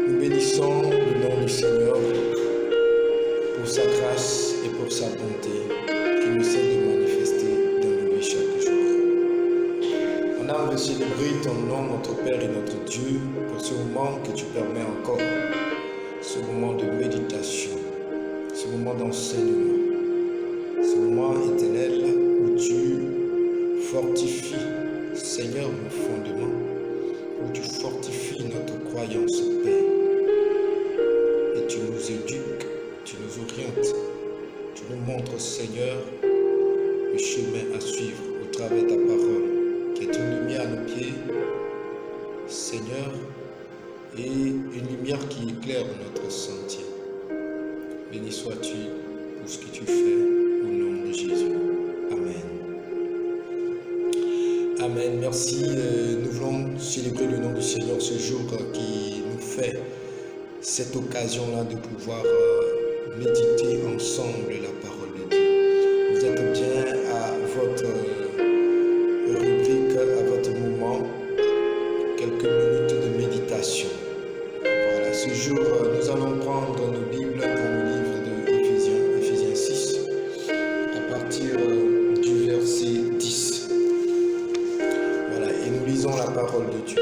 Nous bénissons le nom du Seigneur pour sa grâce et pour sa bonté qui nous sert de manifester dans nos vies chaque jour. On a envie de célébrer ton nom, notre Père et notre Dieu, pour ce moment que tu permets encore, ce moment de méditation, ce moment d'enseignement, ce moment éternel où tu fortifies, Seigneur, nos fondements, où tu fortifies notre croyance, Père. Et tu nous éduques, tu nous orientes, tu nous montres, Seigneur, le chemin à suivre au travers de ta parole, qui est une lumière à nos pieds, Seigneur, et une lumière qui éclaire notre sentier. Béni sois-tu pour ce que tu fais au nom de Jésus. Amen. Amen. Merci. Nous voulons célébrer le nom du Seigneur ce jour qui nous fait cette occasion-là de pouvoir méditer ensemble la parole de Dieu. Vous êtes bien à votre rubrique, à votre moment, quelques minutes de méditation. Voilà, ce jour, nous allons prendre nos Bibles dans le livre de Éphésiens 6, à partir du verset 10. Voilà, et nous lisons la parole de Dieu.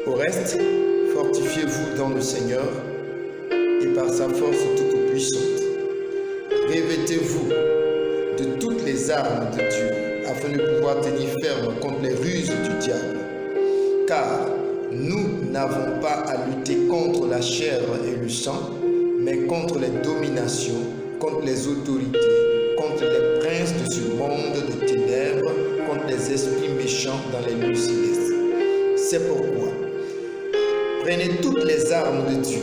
Au reste, fortifiez-vous dans le Seigneur et par sa force toute puissante. Revêtez-vous de toutes les armes de Dieu afin de pouvoir tenir ferme contre les ruses du diable. Car nous n'avons pas à lutter contre la chair et le sang, mais contre les dominations, contre les autorités, contre les princes de ce monde de ténèbres, contre les esprits méchants dans les lieux célestes. C'est pourquoi prenez toutes les armes de Dieu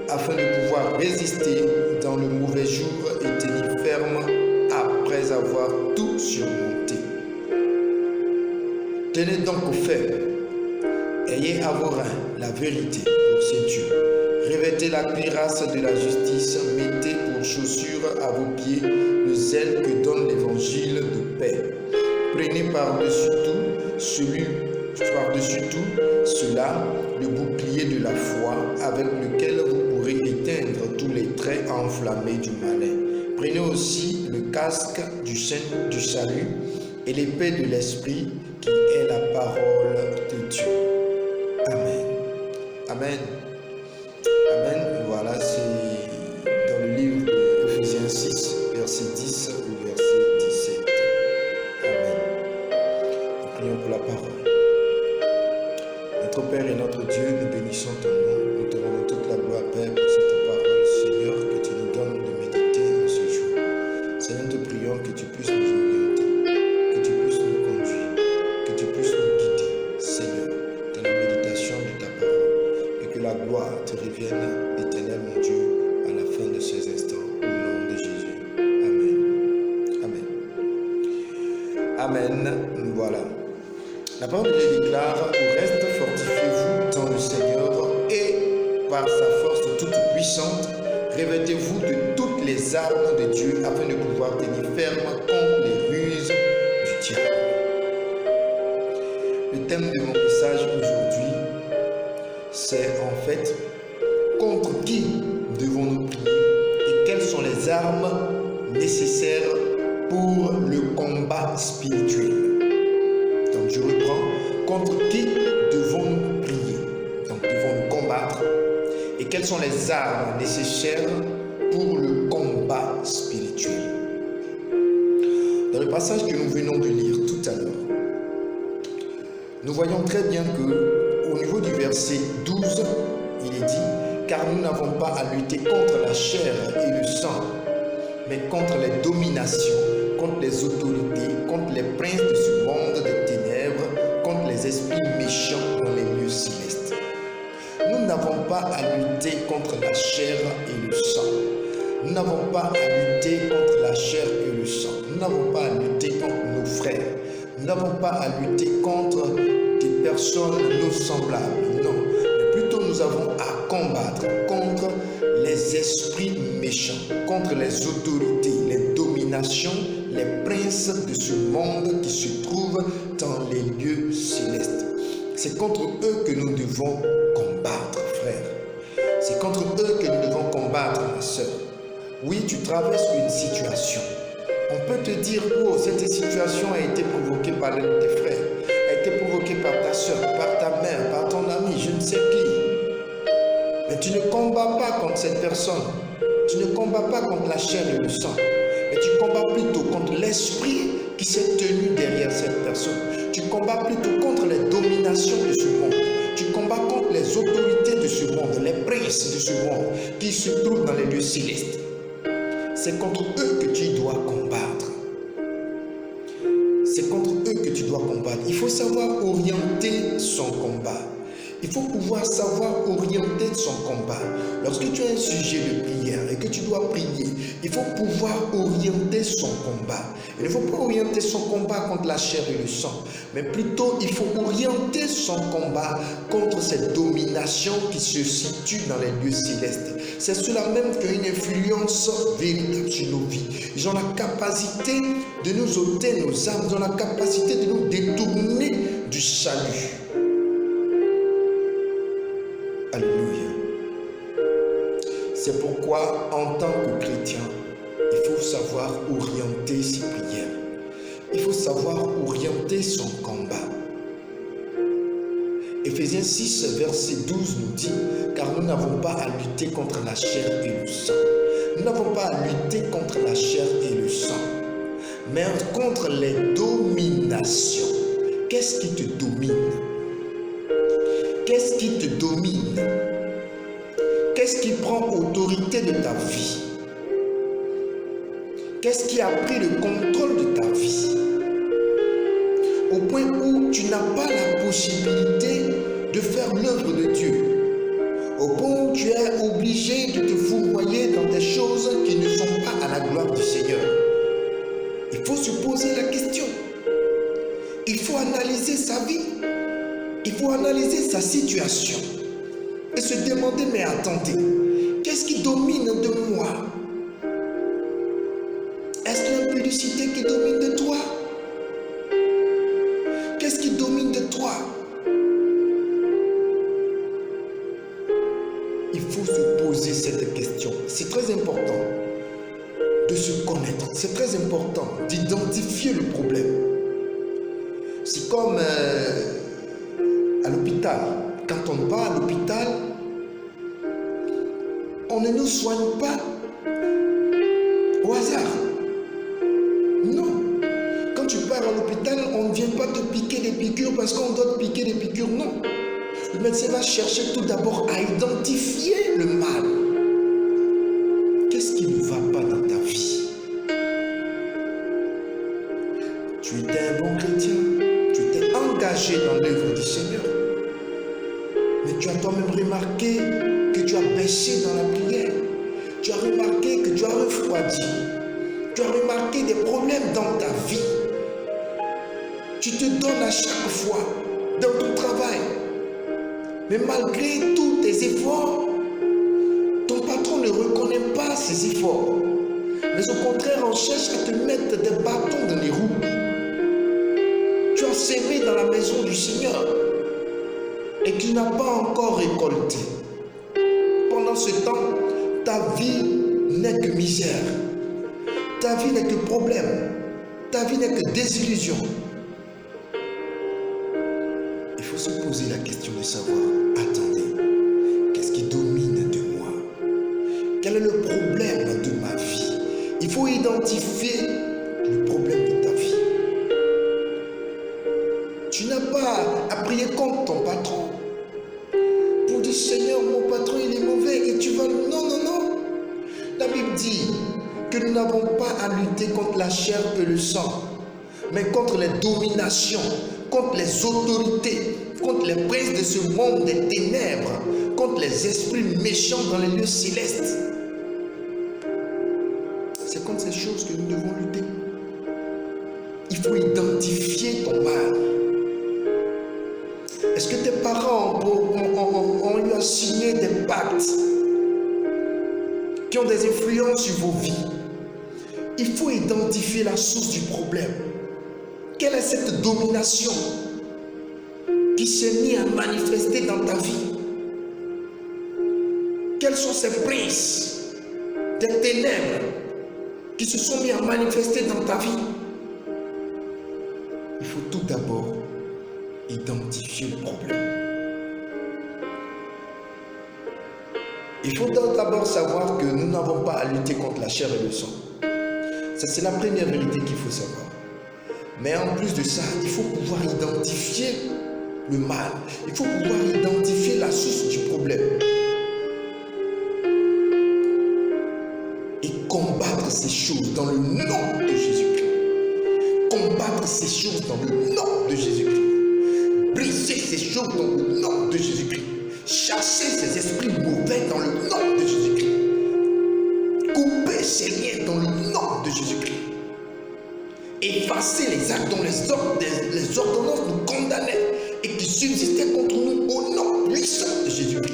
afin de pouvoir résister dans le mauvais jour et tenir ferme après avoir tout surmonté. Tenez donc au faible, ayez à vos reins la vérité pour ceinture, revêtez la cuirasse de la justice, mettez pour chaussure à vos pieds le zèle que donne l'évangile de paix. Prenez par-dessus tout cela, le bouclier de la foi avec lequel vous pourrez éteindre tous les traits enflammés du malin. Prenez aussi le casque du salut et l'épée de l'esprit qui est la parole de Dieu. Amen. Amen. Amen. Voilà, c'est dans le livre d'Éphésiens 6, verset 10 au verset 17. Amen. Nous prions pour la parole. Notre Père et notre Dieu, nous bénissons ton nom. Nous te rendons toute la gloire, Père, pour cette parole, Seigneur, que tu nous donnes de méditer en ce jour. Seigneur, nous te prions que tu puisses nous orienter, que tu puisses nous conduire, que tu puisses nous guider, Seigneur, dans la méditation de ta parole, et que la gloire te revienne, éternel mon Dieu, à la fin de ces instants, au nom de Jésus. Amen. Amen. Amen. Voilà. La parole de Dieu déclare, au reste, fortifiez-vous dans le Seigneur et par sa force toute puissante, revêtez-vous de toutes les armes de Dieu afin de pouvoir tenir ferme contre les ruses du diable. Le thème de mon message aujourd'hui, c'est en fait contre qui devons-nous prier et quelles sont les armes nécessaires pour le combat spirituel. Donc je reprends, contre qui devons-nous prier? Donc devons-nous combattre? Et quelles sont les armes nécessaires pour le combat spirituel? Dans le passage que nous venons de lire tout à l'heure, nous voyons très bien que au niveau du verset 12, il est dit, car nous n'avons pas à lutter contre la chair et le sang, mais contre les dominations, contre les autorités, contre les princes de ce monde des ténèbres, contre les esprits méchants dans les lieux célestes. Nous n'avons pas à lutter contre la chair et le sang. Nous n'avons pas à lutter contre la chair et le sang. Nous n'avons pas à lutter contre nos frères. Nous n'avons pas à lutter contre des personnes non semblables. Non. Mais plutôt nous avons à combattre contre les esprits méchants, contre les autorités, les dominations, les princes de ce monde qui se trouvent dans les lieux célestes. C'est contre eux que nous devons combattre, frère. C'est contre eux que nous devons combattre, ma soeur. Oui, tu traverses une situation. On peut te dire, oh, cette situation a été provoquée par l'un de tes frères, a été provoquée par ta soeur, par ta mère, par ton ami, je ne sais qui. Mais tu ne combats pas contre cette personne. Tu ne combats pas contre la chair et le sang. Mais tu combats plutôt contre l'esprit qui s'est tenu derrière cette personne. Tu combats plutôt contre les dominations de ce monde. Tu combats contre les autorités de ce monde, les princes de ce monde qui se trouvent dans les lieux célestes. C'est contre eux que tu dois combattre. C'est contre eux que tu dois combattre. Il faut savoir orienter son combat. Il faut pouvoir savoir orienter son combat. Lorsque tu as un sujet de prière et que tu dois prier, il faut pouvoir orienter son combat. Il ne faut pas orienter son combat contre la chair et le sang, mais plutôt il faut orienter son combat contre cette domination qui se situe dans les lieux célestes. C'est cela même qui a une influence véritable sur nos vies. Ils ont la capacité de nous ôter nos âmes, ils ont la capacité de nous détourner du salut. Alléluia. C'est pourquoi, en tant que chrétien, il faut savoir orienter ses prières. Il faut savoir orienter son combat. Éphésiens 6, verset 12 nous dit, car nous n'avons pas à lutter contre la chair et le sang. Nous n'avons pas à lutter contre la chair et le sang, mais contre les dominations. Qu'est-ce qui te domine? Qu'est-ce qui te domine? Qu'est-ce qui prend autorité de ta vie? Qu'est-ce qui a pris le contrôle de ta vie? Au point où tu n'as pas la possibilité de faire l'œuvre de Dieu. Au point où tu es obligé de te fourvoyer dans des choses qui ne sont pas à la gloire du Seigneur. Il faut se poser la question. Il faut analyser sa vie. Il faut analyser sa situation et se demander, mais attendez, qu'est-ce qui domine de moi? Est-ce l'impudicité qui domine de toi? Qu'est-ce qui domine de toi? Il faut se poser cette question. C'est très important de se connaître. C'est très important d'identifier le problème. C'est comme à l'hôpital. Quand on va à l'hôpital, on ne nous soigne pas au hasard. Non. Quand tu pars à l'hôpital, on ne vient pas te piquer des piqûres parce qu'on doit te piquer des piqûres. Non. Le médecin va chercher tout d'abord à identifier le mal. Qu'est-ce qui ne va pas dans ta vie? Tu étais un bon chrétien. Tu t'es engagé dans l'œuvre du Seigneur. Mais tu as toi-même remarqué que tu as baissé dans la prière. Tu as remarqué que tu as refroidi. Tu as remarqué des problèmes dans ta vie. Tu te donnes à chaque fois dans ton travail. Mais malgré tous tes efforts, ton patron ne reconnaît pas ces efforts. Mais au contraire, on cherche à te mettre des bâtons dans les roues. Tu as sémé dans la maison du Seigneur et tu n'as pas encore récolté. Pendant ce temps, ta vie n'est que misère. Ta vie n'est que problème. Ta vie n'est que désillusion. Il faut se poser la question de savoir, attendez, qu'est-ce qui domine de moi? Quel est le problème de ma vie? Il faut identifier le problème de ta vie. Tu n'as pas à prier contre ton patron pour dire, Seigneur, mon patron il est mauvais et tu vas... Non, non, non. La Bible dit que nous n'avons pas à lutter contre la chair et le sang, mais contre les dominations, contre les autorités, contre les princes de ce monde des ténèbres, contre les esprits méchants dans les lieux célestes. C'est contre ces choses que nous devons lutter. Il faut identifier ton mal. Est-ce que tes parents ont eu à signer des pactes qui ont des influences sur vos vies? il faut identifier la source du problème. Quelle est cette domination qui s'est mise à manifester dans ta vie? Quels sont ces princes des ténèbres qui se sont mis à manifester dans ta vie? Il faut tout d'abord identifier le problème. Il faut d'abord savoir que nous n'avons pas à lutter contre la chair et le sang. Ça, c'est la première vérité qu'il faut savoir. Mais en plus de ça, il faut pouvoir identifier le mal. Il faut pouvoir identifier la source du problème. Et combattre ces choses dans le nom de Jésus-Christ. Combattre ces choses dans le nom de Jésus-Christ. Briser ces choses dans le nom de Jésus-Christ. Chasser ces esprits mauvais dans le nom de Jésus-Christ. Couper ces liens dans le nom de Jésus-Christ. Effacer les actes dont les ordonnances nous condamnaient et qui subsistaient contre nous au nom puissant de Jésus-Christ.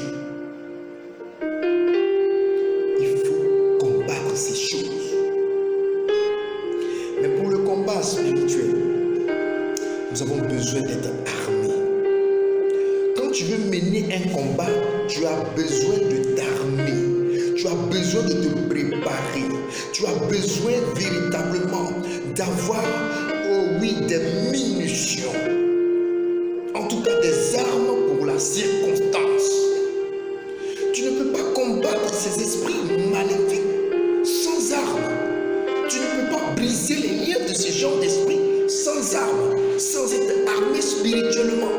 Il faut combattre ces choses. Mais pour le combat spirituel, nous avons besoin d'être armés. Quand tu veux mener un combat, tu as besoin de t'armer. Tu as besoin de te préparer. Tu as besoin véritablement d'avoir, oh oui, des munitions. En tout cas, des armes pour la circonstance. Tu ne peux pas combattre ces esprits maléfiques sans armes. Tu ne peux pas briser les liens de ce genre d'esprit sans armes, sans être armé spirituellement.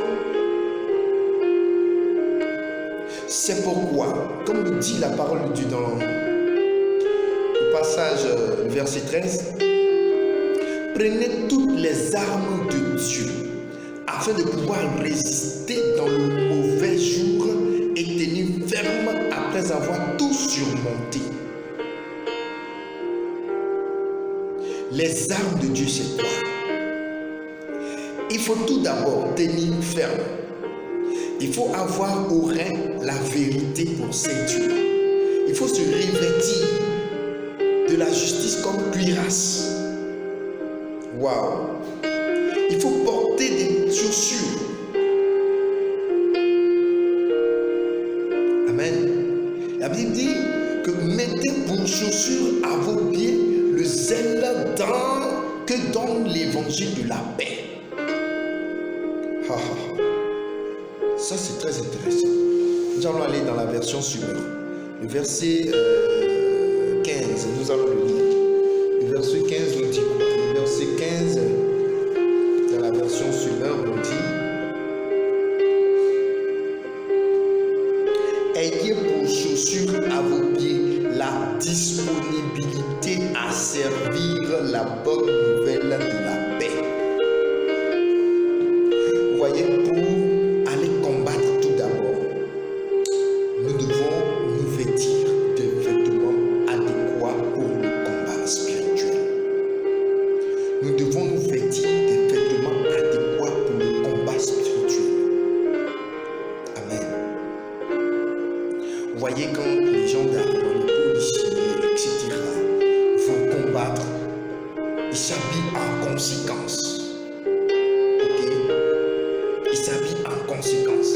C'est pourquoi, comme le dit la parole de Dieu dans le passage, verset 13, prenez toutes les armes de Dieu afin de pouvoir résister dans le mauvais jour et tenir ferme après avoir tout surmonté. Les armes de Dieu, c'est quoi? Il faut tout d'abord tenir ferme. Il faut avoir au rein la vérité pour ceinture. Il faut se revêtir de la justice comme cuirasse. Waouh! Il faut porter des chaussures. Amen. La Bible dit que mettez pour chaussure à vos pieds le zèle que donne l'évangile de la paix. Ça, c'est très intéressant. Nous allons aller dans la version Sumeur. Le verset 15, nous allons le lire. Le verset 15 nous dit quoi? Le verset 15, dans la version Sumeur, nous dit: ayez pour chaussure à vos pieds la disponibilité à servir la bonne nouvelle de la paix. Vous voyez, pour aller combattre tout d'abord, nous devons nous vêtir de vêtements adéquats pour le combat spirituel. Nous devons nous vêtir de vêtements adéquats pour le combat spirituel. Amen. Vous voyez, quand les gens d'armes, les policiers, etc. vont combattre, ils s'habillent en conséquence. Conséquences.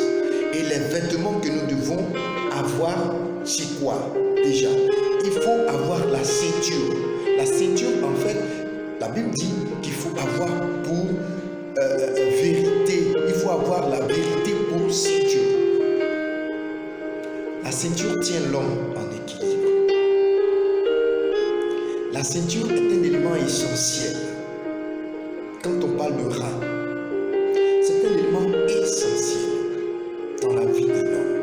Et les vêtements que nous devons avoir, c'est quoi? Déjà, il faut avoir la ceinture. La ceinture, en fait, la Bible dit qu'il faut avoir pour vérité. Il faut avoir la vérité pour ceinture. La ceinture tient l'homme en équilibre. La ceinture est un élément essentiel. Quand on parle de rein, c'est un élément essentiel dans la vie d'un homme.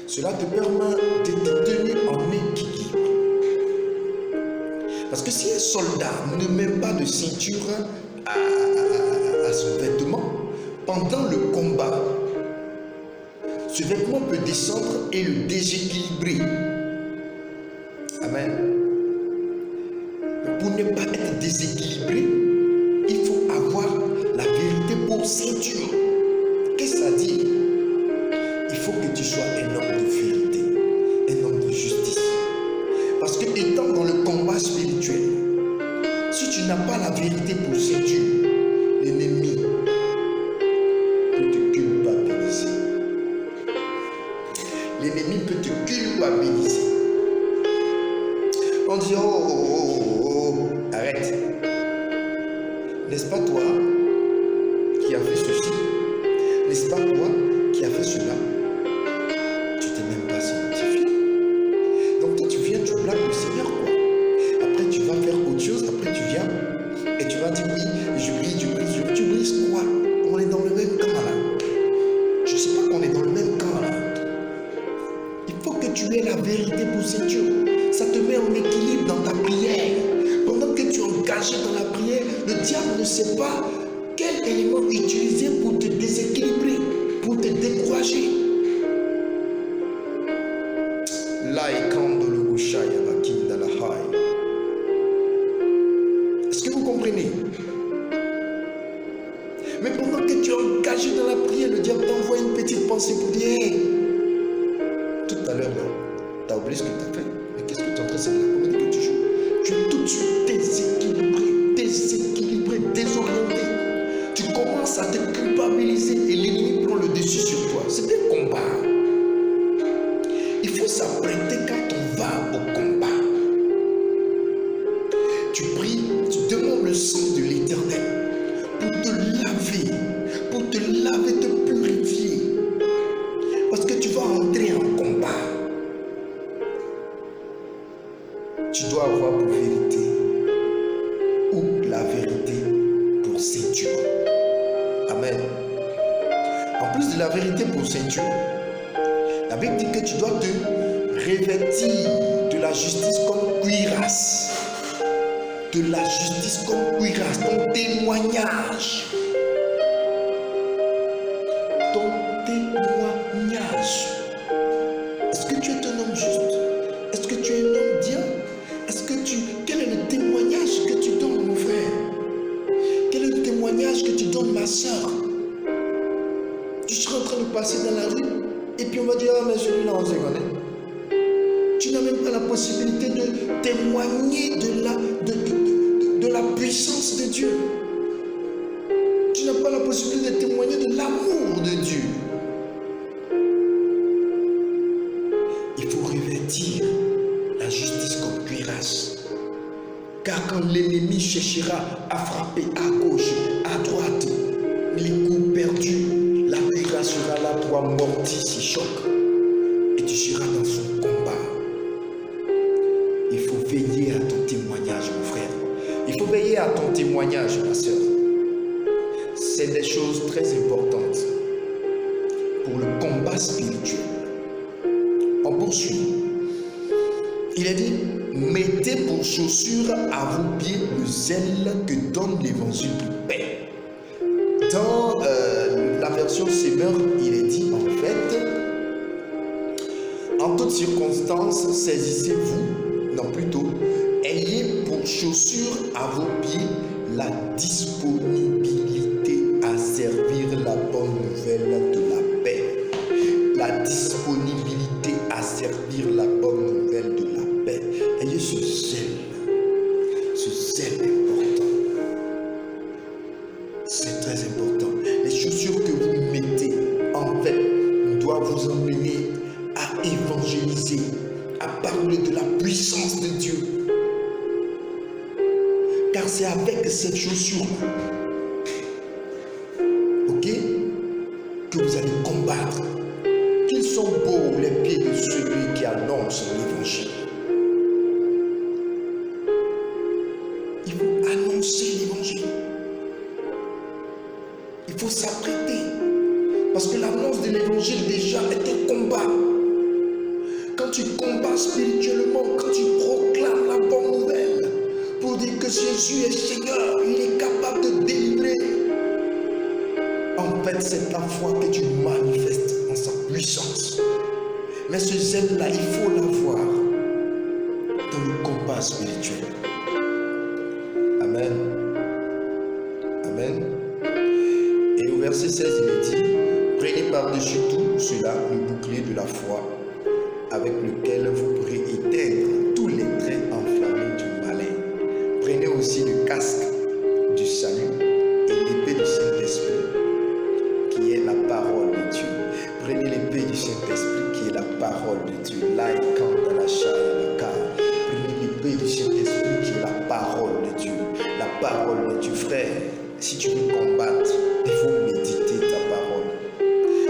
Cela te permet de te tenir en équilibre. Parce que si un soldat ne met pas de ceinture à son vêtement, pendant le combat, ce vêtement peut descendre et le déséquilibrer. Amen. Pour ne pas être déséquilibré, il faut avoir la vérité pour ceinture. Qu'est-ce que ça dit? Il faut que tu sois un homme de vérité, un homme de justice. Parce que étant dans le combat spirituel, si tu n'as pas la vérité pour ceinture, l'ennemi peut te culpabiliser. L'ennemi peut te culpabiliser. On dit, arrête. N'est-ce pas toi qui as fait ceci? N'est-ce pas toi qui as fait cela? Tu t'es même pas sanctifié. Donc toi tu viens, tu blâmes le Seigneur quoi. Après tu vas faire autre chose, après tu viens et tu vas dire oui, je prie. Tu brises quoi? On est dans le même camp là. Je ne sais pas qu'on est dans le même camp là. Il faut que tu aies la vérité pour ceinture. Ça te met en équilibre dans ta prière. Pendant que tu es engagé dans la prière, le diable ne sait pas quel élément utiliser pour te déséquilibrer, pour te décourager. Est-ce que vous comprenez? Mais pendant que tu es engagé dans la prière, le diable t'envoie une petite pensée pour dire hey, tout à l'heure, tu as oublié ce que tu as fait. Mais qu'est-ce que tu es en train de faire? Comment est-ce que tu joues? Tu es tout de suite déséquilibré, désorienté. Tu commences à te culpabiliser et l'ennemi prend le dessus sur toi. C'est des combats. Il faut s'apprêter quand on va au combat. Tu pries, tu demandes le sang de l'Éternel pour te laver, te purifier. Parce que tu vas entrer en combat. Tu dois avoir pour vérité ou la vérité pour ceinture. Amen. En plus de la vérité pour ceinture, la Bible dit que tu dois te revêtir de la justice comme cuirasse. De la justice comme cuirasse, ton témoignage. Ton témoignage. Est-ce que tu es un homme juste? Est-ce que tu es un homme bien? Quel est le témoignage que tu donnes, mon frère? Quel est le témoignage que tu donnes, ma soeur? Tu seras en train de passer dans la rue et puis on va dire, ah mais celui-là on se connaît. Tu n'as même pas la possibilité de témoigner de la puissance de Dieu. Tu n'as pas la possibilité de témoigner de l'amour de Dieu. Il faut revêtir la justice comme cuirasse. Car quand l'ennemi cherchera à frapper à gauche, à droite, les coups perdus, la cuirasse sera là pour amortir ses chocs. Et tu seras dans son combat. Il faut veiller à ton témoignage, mon frère. Il faut veiller à ton témoignage, ma soeur. C'est des choses très importantes pour le combat spirituel. On poursuit. Il est dit, mettez pour chaussure à vos pieds le zèle que donne l'évangile de paix. Dans la version Semeur, il est dit en fait, en toutes circonstances, saisissez-vous, non plutôt, ayez pour chaussure à vos pieds la disponibilité à servir la bonne nouvelle de la paix. La disponibilité à servir la bonne nouvelle de la paix. Ayez ce zèle important. C'est très important. Les chaussures que vous mettez, en fait, doivent vous emmener à évangéliser, à parler de la puissance de Dieu. Car c'est avec cette chaussure, ok, que vous allez combattre. Qu'ils sont beaux les pieds de celui qui annonce l'évangile. Il faut annoncer l'évangile. Il faut s'apprêter. Parce que l'annonce de l'évangile déjà est un combat. Quand tu combats spirituellement, quand tu proclames la bonne nouvelle, pour dire que Jésus est Seigneur, il est capable de délivrer. En fait, c'est la foi que tu manifestes en sa puissance. Mais ce zèle-là, il faut l'avoir dans le combat spirituel. Amen. Amen. Et au verset 16, il est dit, prenez par-dessus tout cela le bouclier de la foi, avec lequel vous pourrez éteindre tous les traits Prenez aussi le casque du salut et l'épée du Saint-Esprit, qui est la parole de Dieu. Prenez l'épée du Saint-Esprit, qui est la parole de Dieu. Prenez l'épée du Saint-Esprit, qui est la parole de Dieu. La parole de Dieu. Frère, si tu veux combattre, il faut méditer ta parole.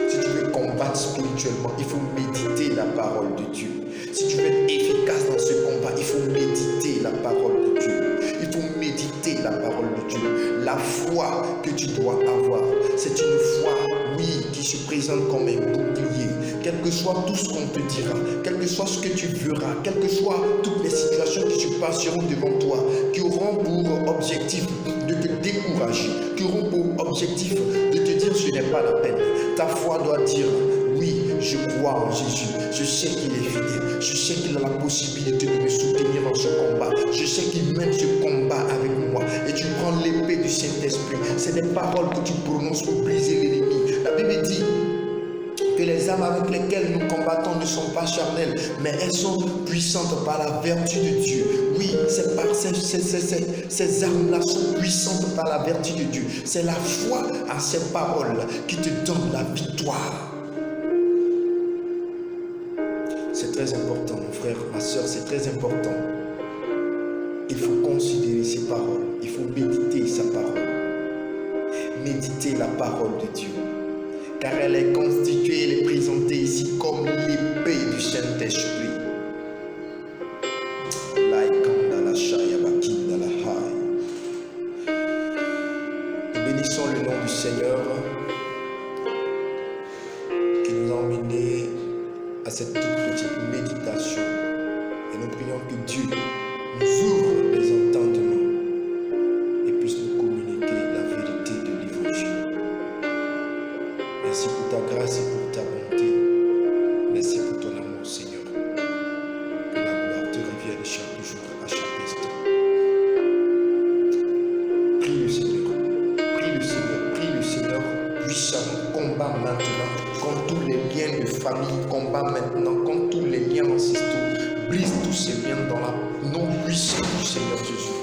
Si tu veux combattre spirituellement, il faut méditer la parole de Dieu. Si tu veux être efficace dans ce combat, il faut méditer la parole de Dieu. Il faut méditer la parole de Dieu. La foi que tu dois avoir, c'est une foi, oui, qui se présente comme un bouclier. Quel que soit tout ce qu'on te dira, quel que soit ce que tu verras, quelles que soient toutes les situations qui se passeront devant toi, qui auront pour objectif de te décourager, qui auront pour objectif de te dire ce n'est pas la peine. Ta foi doit dire: oui, je crois en Jésus. Je sais qu'il est fidèle. Je sais qu'il a la possibilité de me soutenir dans ce combat. Je sais qu'il mène ce combat avec moi. Et tu prends l'épée du Saint-Esprit. C'est des paroles que tu prononces pour briser l'ennemi. La Bible dit que les armes avec lesquelles nous combattons ne sont pas charnelles, mais elles sont puissantes par la vertu de Dieu. Oui, c'est par ces armes-là sont puissantes par la vertu de Dieu. C'est la foi à ces paroles qui te donne la victoire. C'est très important, mon frère, ma soeur, c'est très important. Il faut considérer ses paroles. Il faut méditer sa parole. Méditer la parole de Dieu. Car elle est constituée, elle est présentée ici comme l'épée du Saint-Esprit. Bénissons le nom du Seigneur qui nous a emmenés à cette toute petite méditation. Et nous prions que Dieu nous ouvre les entendements et puisse nous communiquer la vérité de l'Évangile. Merci pour ta grâce et pour ta bonté. Merci pour ton amour, Seigneur. Que la gloire te revienne chaque jour, à chaque instant. Prie le Seigneur. Prie le Seigneur. Prie le Seigneur puissamment. Combat maintenant contre tous les liens de famille. Combat maintenant contre tous les liens ancestraux. Brise tous ces liens dans la non-puissance du Seigneur Jésus.